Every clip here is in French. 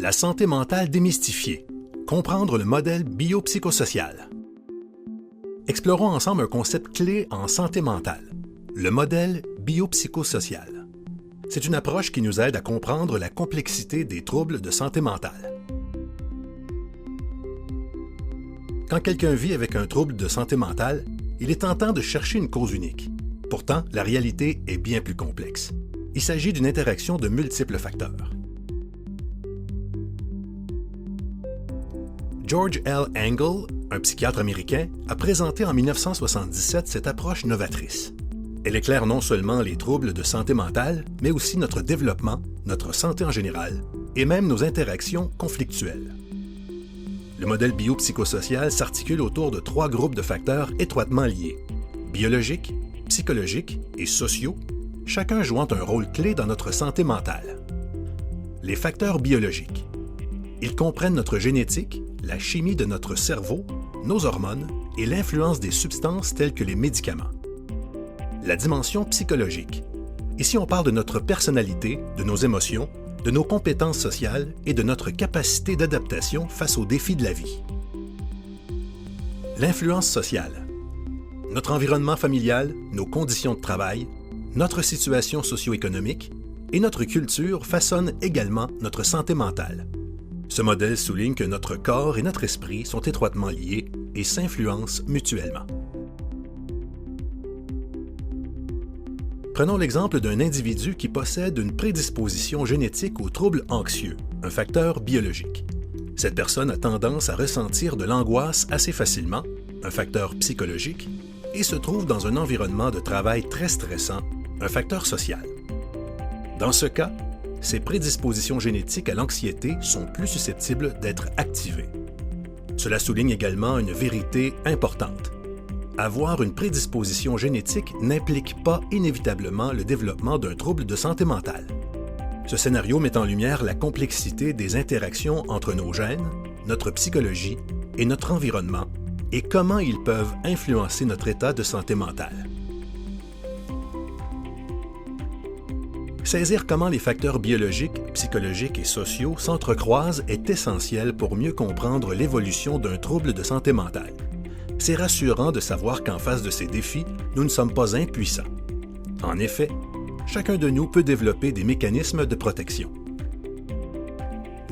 La santé mentale démystifiée. Comprendre le modèle biopsychosocial. Explorons ensemble un concept clé en santé mentale, le modèle biopsychosocial. C'est une approche qui nous aide à comprendre la complexité des troubles de santé mentale. Quand quelqu'un vit avec un trouble de santé mentale, il est tentant de chercher une cause unique. Pourtant, la réalité est bien plus complexe. Il s'agit d'une interaction de multiples facteurs. George L. Engel, un psychiatre américain, a présenté en 1977 cette approche novatrice. Elle éclaire non seulement les troubles de santé mentale, mais aussi notre développement, notre santé en général, et même nos interactions conflictuelles. Le modèle biopsychosocial s'articule autour de 3 groupes de facteurs étroitement liés, biologiques, psychologiques et sociaux, chacun jouant un rôle clé dans notre santé mentale. Les facteurs biologiques. Ils comprennent notre génétique, la chimie de notre cerveau, nos hormones et l'influence des substances telles que les médicaments. La dimension psychologique. Ici, on parle de notre personnalité, de nos émotions, de nos compétences sociales et de notre capacité d'adaptation face aux défis de la vie. L'influence sociale. Notre environnement familial, nos conditions de travail, notre situation socio-économique et notre culture façonnent également notre santé mentale. Ce modèle souligne que notre corps et notre esprit sont étroitement liés et s'influencent mutuellement. Prenons l'exemple d'un individu qui possède une prédisposition génétique aux troubles anxieux, un facteur biologique. Cette personne a tendance à ressentir de l'angoisse assez facilement, un facteur psychologique, et se trouve dans un environnement de travail très stressant, un facteur social. Dans ce cas, ces prédispositions génétiques à l'anxiété sont plus susceptibles d'être activées. Cela souligne également une vérité importante. Avoir une prédisposition génétique n'implique pas inévitablement le développement d'un trouble de santé mentale. Ce scénario met en lumière la complexité des interactions entre nos gènes, notre psychologie et notre environnement et comment ils peuvent influencer notre état de santé mentale. Saisir comment les facteurs biologiques, psychologiques et sociaux s'entrecroisent est essentiel pour mieux comprendre l'évolution d'un trouble de santé mentale. C'est rassurant de savoir qu'en face de ces défis, nous ne sommes pas impuissants. En effet, chacun de nous peut développer des mécanismes de protection.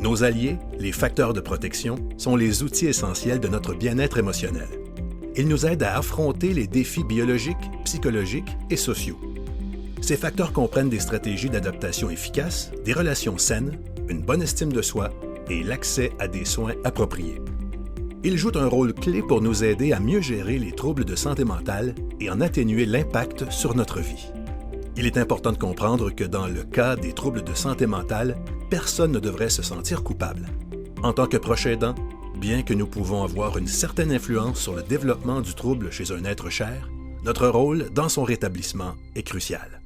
Nos alliés, les facteurs de protection, sont les outils essentiels de notre bien-être émotionnel. Ils nous aident à affronter les défis biologiques, psychologiques et sociaux. Ces facteurs comprennent des stratégies d'adaptation efficaces, des relations saines, une bonne estime de soi et l'accès à des soins appropriés. Ils jouent un rôle clé pour nous aider à mieux gérer les troubles de santé mentale et en atténuer l'impact sur notre vie. Il est important de comprendre que dans le cas des troubles de santé mentale, personne ne devrait se sentir coupable. En tant que proche aidant, bien que nous pouvons avoir une certaine influence sur le développement du trouble chez un être cher, notre rôle dans son rétablissement est crucial.